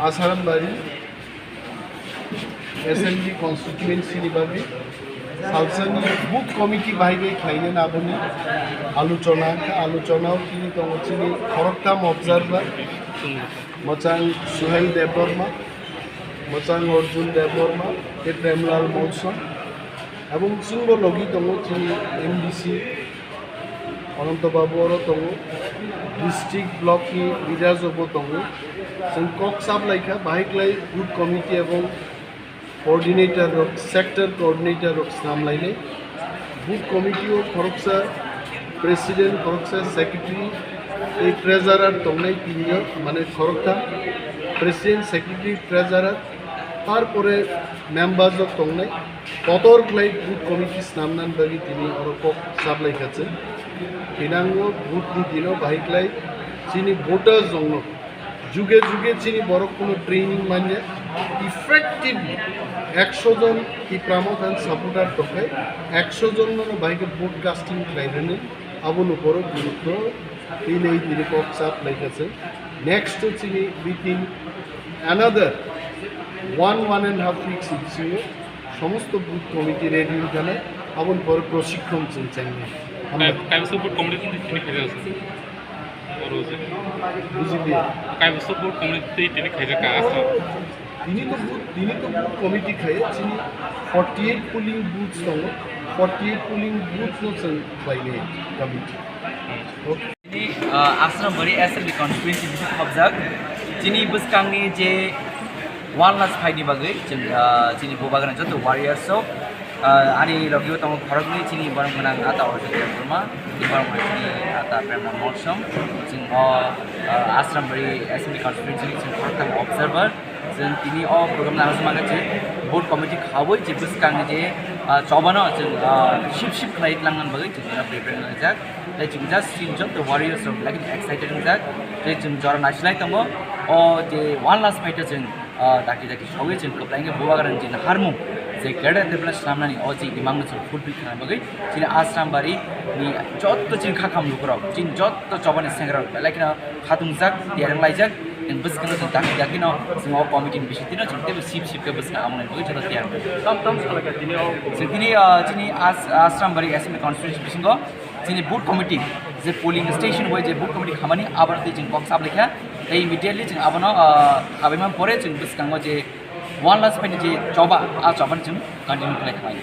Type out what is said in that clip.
Asarambaरी SMG constituency ni bagi Salsa ni book committee bahige khaine na boni আলোচনা kini tongo chini Koklam observer Mochang Suhail Deborma Mochang Arjun Deborma Etremlal Monson এবং সিংহ লগি tongo chini MDC অনন্তবাবু আরো tongo district block ni leaders obo tongo जों কক সাপ্লাইখা বাহিকলাই booth committee এবং কোঅর্ডিনেটর সেক্টর কোঅর্ডিনেটর সামলাইলে বুথ কমিটি ও খরকসা প্রেসিডেন্ট খরকসা সেক্রেটারি এই ট্রেজারার তংনাই তিনজন মানে খরকটা প্রেসিডেন্ট সেক্রেটারি ট্রেজারার তারপরে মেম্বার্স অফ তংনাই কতর ক্লাই বুথ কমিটি নামনান বাগি তিনি আরো কক সাপ্লাইখাছে তিনাঙ্গ বুথ নি দিনও বাহিকলাই চিনি ভোটার জন্য যুগে যুগে চিনি বড় কোনো ট্রেনিং মানে ইফেক্টিভলি 100 জন কি প্রামোদান সাপোর্টার তোকে 100 জন মানে বাইকে ব্রডকাস্টিং লাইনে আবন উপর গুরুত্ব এই নেই তিনি কক্সাপ লাইকাছে নেক্সট চিনি উইথিন অ্যানাদার 1.5 উইকস ছিল সমস্ত বুথ কমিটি রেডি হয়ে আবন পর প্রশিক্ষণ চাই আমরা কাইমসো বুথ কমিটি তিনি ফেলে আছে বুঝিয়ে কাইমসো বুথ কমিটি তিনি খাইছে কাছে তিনি তো বুথ কমিটি খাই চিনি 48 পোলিং বুথস দङ 48 পোলিং বুথস नो বাইলে committee ini Asrambari SMB constituency bisik habjak chini buskangni je one last fight ni bagai chini bobagana joto warriors so ani logio tamo kharagni chini barang menang ata orjo terma di barang chini ata prema morsam ching Asrambari SMB constituency ching Koklam observer जों तिनी अ programme लानासो मागाचे board committee खावै जे बुस्कांनि जे चबानो जों ship flight लांनान बगै जों prepare जाक like जों just सिन जब the warriors of like excited जाक like जों जरा नाचलाय तंगो अ जे वान लास्ट फाइट जों दाखि सबै जों कप्लाइङे बोवागारन जों हारमु जे गेडा देबला सामनानि अ जे इमांनो जों फुटबल खाना बगै जिनि आश्रामबारी नि जत्त जों खाखाम लुकराव जिन जत्त चबानि सेंग्रा लाइक खातुं जाक देरं लाइजाक yang bus kena tentang yakin semua komite bisa tidak cerita sip ke bus nak aman itu cerita tiang. Tam sekali sini sini Asrambari SMB constituency bisinggo sini boot committee je polling station boy je boot committee khamani abar te jing box up lekha ei immediately jing abano abemam pore jing bus kango je one last point je coba jing continue khlai khamai